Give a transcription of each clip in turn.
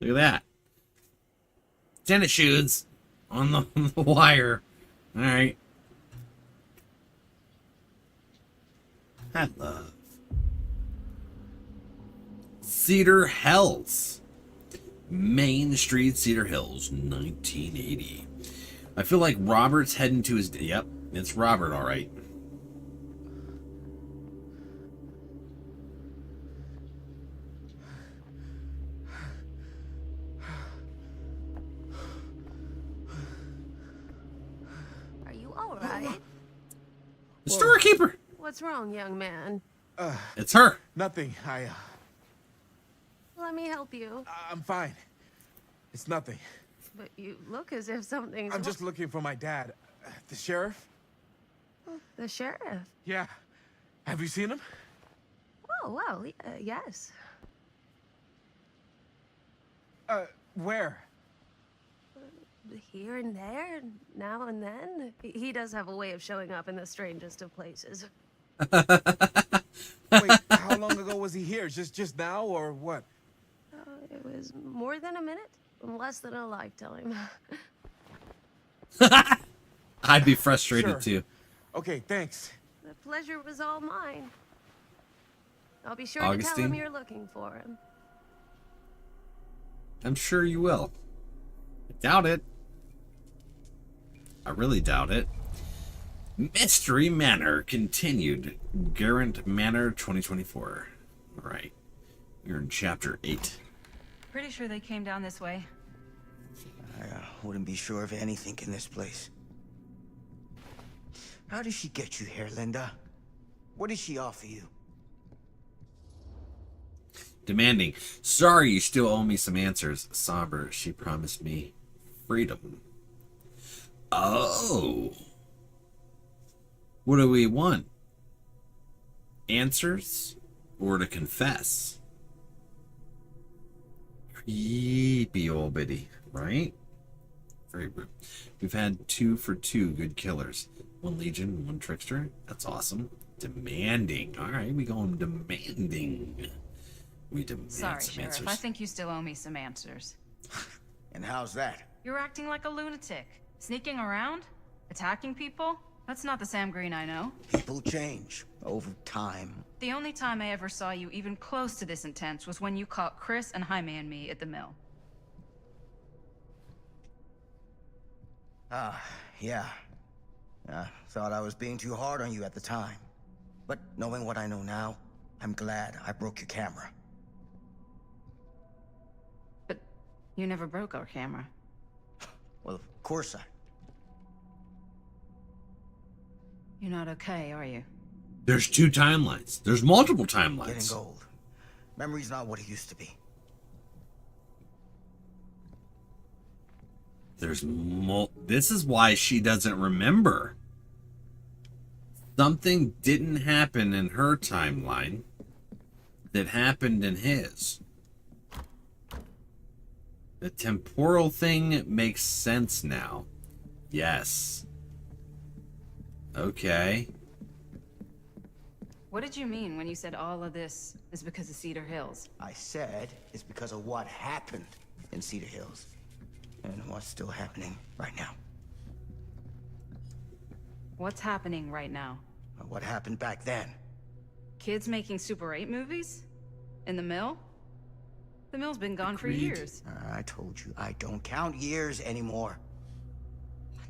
Look at that. Tennis shoes on the wire. All right. I love Cedar Hills. Main Street, Cedar Hills, 1980. I feel like Robert's heading to his... Yep, it's Robert, all right. Are you all right? The storekeeper. What's wrong, young man? It's her. Nothing. Let me help you. I'm fine. It's nothing. But you look as if something's... I'm just looking for my dad. The sheriff? The sheriff? Yeah. Have you seen him? Oh, well, yes. Where? Here and there, now and then. He does have a way of showing up in the strangest of places. Wait, how long ago was he here? Just now, or what? It was more than a minute, less than a lifetime. I'd be frustrated Sure. too. Okay, thanks. The pleasure was all mine. I'll be sure to tell Augustine? him you're looking for him. I'm sure you will. I doubt it. I really doubt it. Mystery Manor continued. Garant Manor 2024. All right. We're in chapter 8. Pretty sure they came down this way. I wouldn't be sure of anything in this place. How did she get you here, Linda? What did she offer you? Demanding. Sorry, you still owe me some answers. Somber. She promised me freedom. Oh. What do we want? Answers or to confess? Creepy old biddy, right? Very rude. We've had 2 for 2 good killers. 1 legion, 1 trickster. That's awesome. Demanding. All right, we going demanding. We demand Sorry, some Sheriff. answers. I think you still owe me some answers. And how's that? You're acting like a lunatic. Sneaking around? Attacking people? That's not the Sam Green I know. People change over time. The only time I ever saw you even close to this intense was when you caught Chris and Jaime and me at the mill. Yeah. I thought I was being too hard on you at the time. But knowing what I know now, I'm glad I broke your camera. But you never broke our camera. Well, of course You're not okay, are you? There's 2 timelines. There's multiple timelines. Getting old. Memory's not what it used to be. There's this is why she doesn't remember. Something didn't happen in her timeline that happened in his. The temporal thing makes sense now. Yes. Okay. What did you mean when you said all of this is because of Cedar Hills? I said it's because of what happened in Cedar Hills. And what's still happening right now. What's happening right now? What happened back then. Kids making Super 8 movies? In the mill? The mill's been gone for Agreed. years. I told you, I don't count years anymore.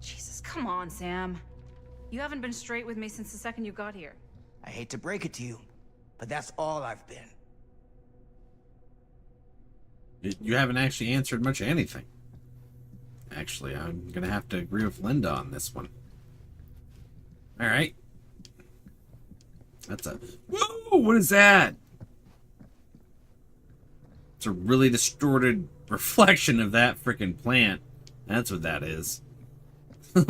Jesus, come on, Sam. You haven't been straight with me since the second you got here. I hate to break it to you, but that's all I've been. You haven't actually answered much of anything. Actually, I'm gonna have to agree with Linda on this one. All right. That's a... Whoa! What is that? It's a really distorted reflection of that freaking plant. That's what that is. All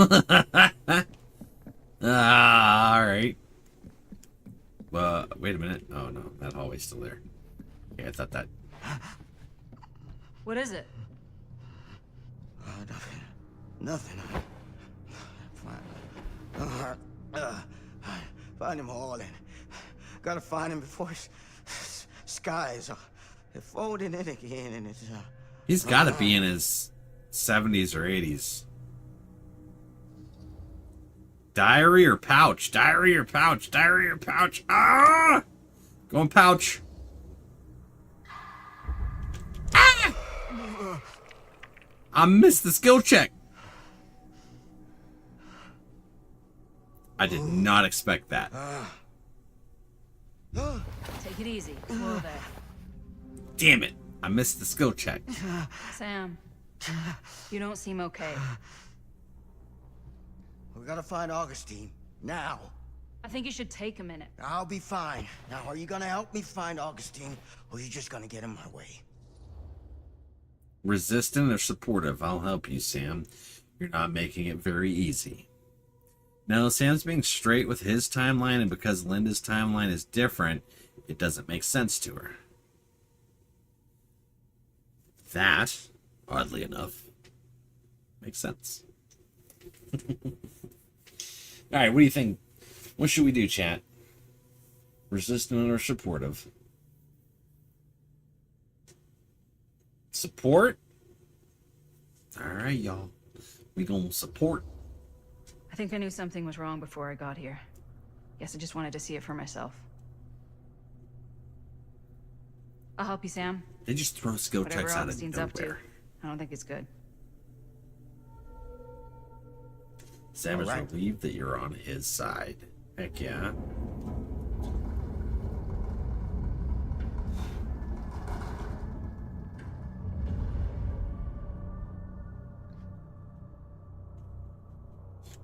right. Wait a minute. Oh, no. That hallway's still there. Okay, I thought that... What is it? Nothing. Find him all and gotta find him before his skies are folding in again and it's He's got to be in his 70s or 80s. Diary or pouch? Diary or pouch? Diary or pouch? Ah! Going pouch. Ah! I missed the skill check. I did not expect that. Take it easy. Whoa there. Damn it. I missed the skill check. Sam, you don't seem okay. We gotta find Augustine. Now. I think you should take a minute. I'll be fine. Now, are you gonna help me find Augustine, or are you just gonna get in my way? Resistant or supportive? I'll help you, Sam. You're not making it very easy. No, Sam's being straight with his timeline, and because Linda's timeline is different, it doesn't make sense to her. That, oddly enough, makes sense. Alright, what do you think? What should we do, chat? Resistant or supportive? Support? Alright, y'all. We gonna support. I think I knew something was wrong before I got here. Guess I just wanted to see it for myself. I'll help you, Sam. They just throw skill Whatever checks out of Augustine's up to, nowhere. I don't think it's good. Sam is Alright. relieved that you're on his side. Heck yeah.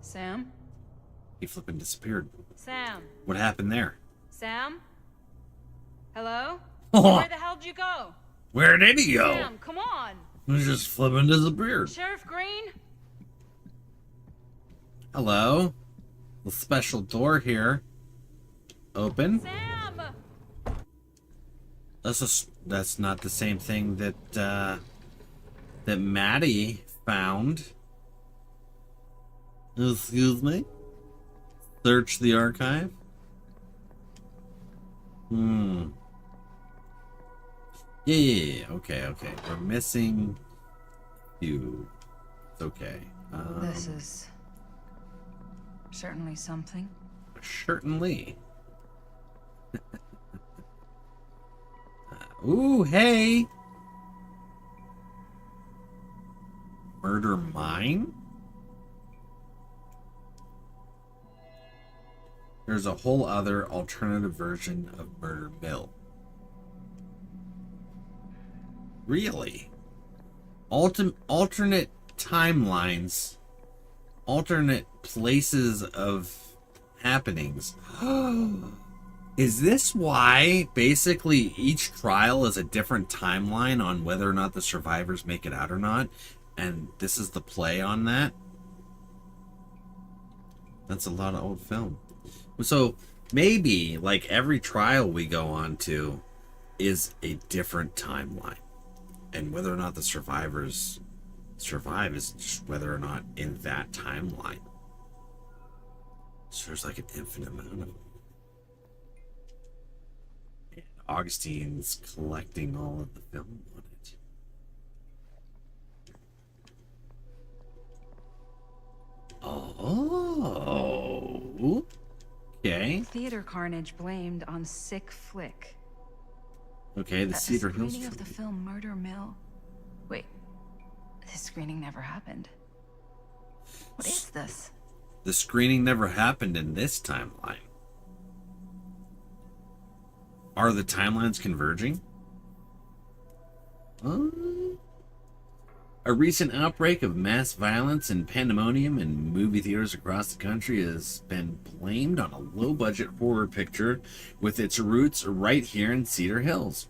Sam? He flipping disappeared. Sam? What happened there? Sam? Hello? Oh, Where the hell did you go? where did he go? Sam, come on! He just flipping disappeared. Sheriff Green? Hello? The special door here. Open. Sam! That's not the same thing that that Maddie found. Excuse me? Search the archive? Yeah. Okay. We're missing you. It's okay. This is certainly something. Certainly. Ooh, hey! Murder Mine? There's a whole other alternative version of Murder Mill. Really? Alternate timelines, alternate places of happenings. Is this why basically each trial is a different timeline on whether or not the survivors make it out or not? And this is the play on that? That's a lot of old film. So maybe like every trial we go on to is a different timeline. And whether or not the survivors survive is just whether or not in that timeline. So there's like an infinite amount of them. And Augustine's collecting all of the film on it. Oh, okay. Theater carnage blamed on sick flick. Okay, the Cedar A Hills. screening of the film Murder Mill. Wait, this screening never happened. What is this? The screening never happened in this timeline. Are the timelines converging? A recent outbreak of mass violence and pandemonium in movie theaters across the country has been blamed on a low-budget horror picture with its roots right here in Cedar Hills.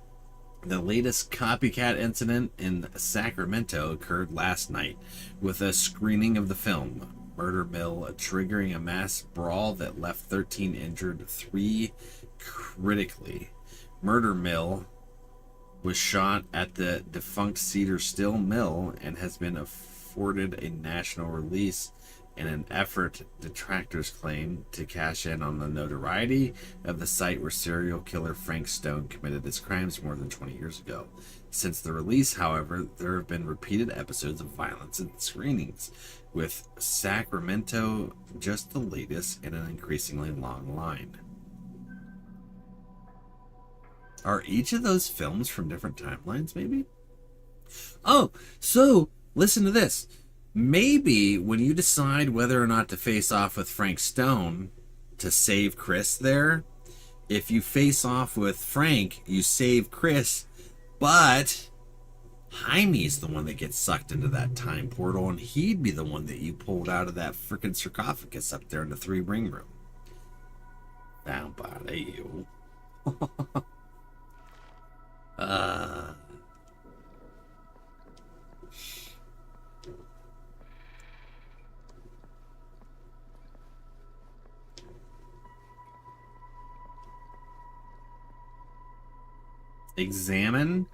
The latest copycat incident in Sacramento occurred last night with a screening of the film Murder Mill, triggering a mass brawl that left 13 injured, 3 critically. Murder Mill was shot at the defunct Cedar Still Mill and has been afforded a national release in an effort, detractors claim, to cash in on the notoriety of the site where serial killer Frank Stone committed his crimes more than 20 years ago. Since the release, however, there have been repeated episodes of violence at screenings, with Sacramento just the latest in an increasingly long line. Are each of those films from different timelines, maybe? Oh, so listen to this. Maybe when you decide whether or not to face off with Frank Stone to save Chris there, if you face off with Frank, you save Chris, but Jaime's the one that gets sucked into that time portal, and he'd be the one that you pulled out of that freaking sarcophagus up there in the 3-ring room. Down by you. Examine.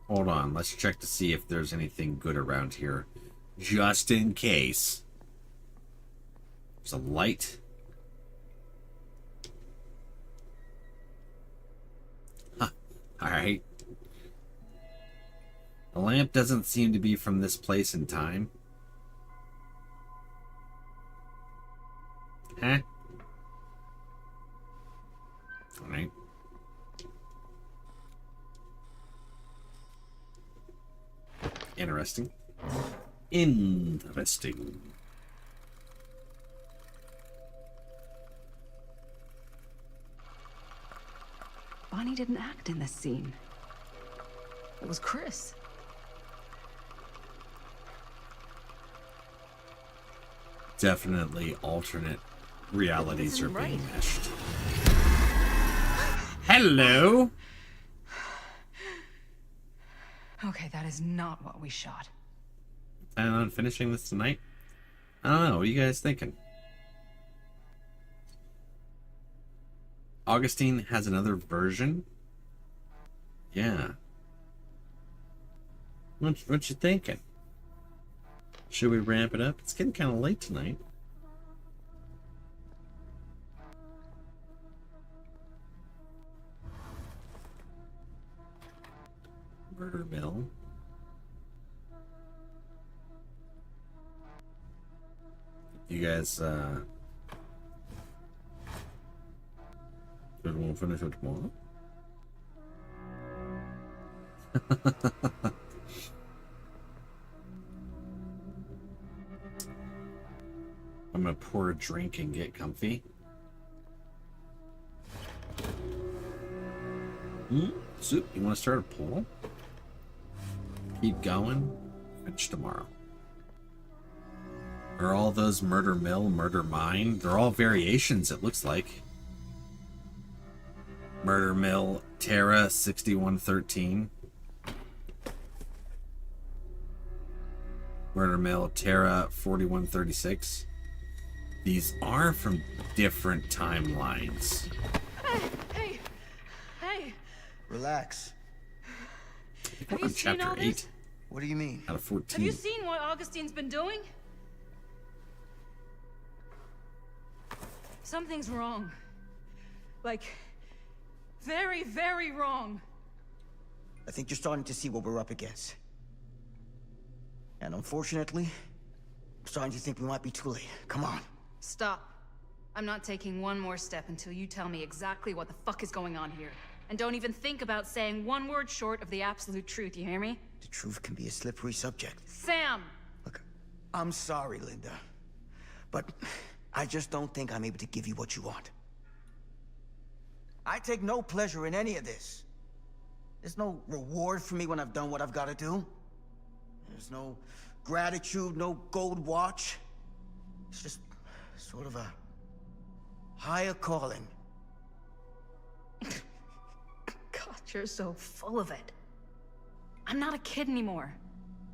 Hold on, let's check to see if there's anything good around here. Just in case. There's a light. Huh. Alright. The lamp doesn't seem to be from this place in time. Huh? Alright. Interesting. Interesting. Bonnie didn't act in this scene. It was Chris. Definitely alternate realities are isn't being right. meshed. Hello. Okay, that is not what we shot. Planning on finishing this tonight? I don't know. What are you guys thinking? Augustine has another version? Yeah. What you thinking? Should we ramp it up? It's getting kind of late tonight. Murder Mill. You guys, we'll finish it tomorrow. I'm gonna pour a drink and get comfy. Soup, you want to start a poll? Keep going. Finish tomorrow. Are all those Murder Mill, Murder Mine? They're all variations, it looks like. Murder Mill, Terra 6113. Murder Mill, Terra 4136. These are from different timelines. Hey! Relax. I think Have we're on you seen chapter all 8 this? What do you mean? out of 14. Have you seen what Augustine's been doing? Something's wrong. Like, very, very wrong. I think you're starting to see what we're up against. And unfortunately, I'm starting to think we might be too late. Come on. Stop. I'm not taking one more step until you tell me exactly what the fuck is going on here. And don't even think about saying one word short of the absolute truth, you hear me? The truth can be a slippery subject. Sam! Look, I'm sorry, Linda. But I just don't think I'm able to give you what you want. I take no pleasure in any of this. There's no reward for me when I've done what I've got to do. There's no gratitude, no gold watch. It's just sort of a higher calling. God, you're so full of it. I'm not a kid anymore.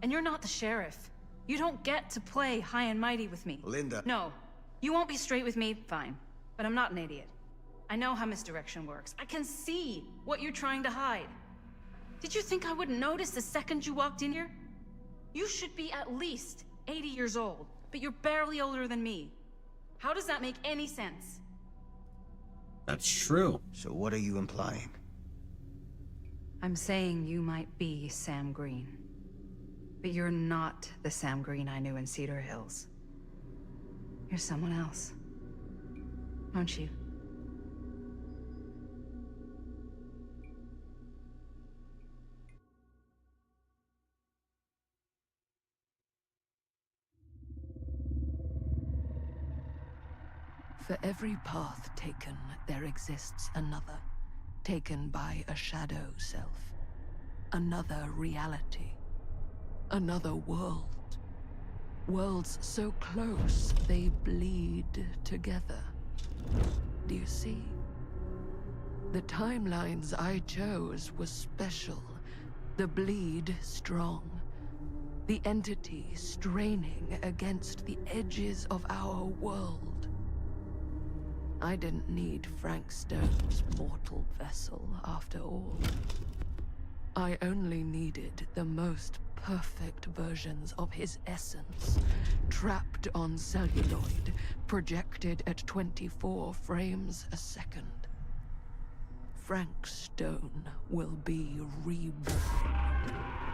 And you're not the sheriff. You don't get to play high and mighty with me. Linda. No. You won't be straight with me, fine. But I'm not an idiot. I know how misdirection works. I can see what you're trying to hide. Did you think I wouldn't notice the second you walked in here? You should be at least 80 years old, but you're barely older than me. How does that make any sense? That's true. So what are you implying? I'm saying you might be Sam Green. But you're not the Sam Green I knew in Cedar Hills. You're someone else. Aren't you? For every path taken, there exists another, taken by a shadow self. Another reality. Another world. Worlds so close, they bleed together. Do you see? The timelines I chose were special. The bleed strong. The entity straining against the edges of our world. I didn't need Frank Stone's mortal vessel, after all. I only needed the most perfect versions of his essence, trapped on celluloid, projected at 24 frames a second. Frank Stone will be reborn.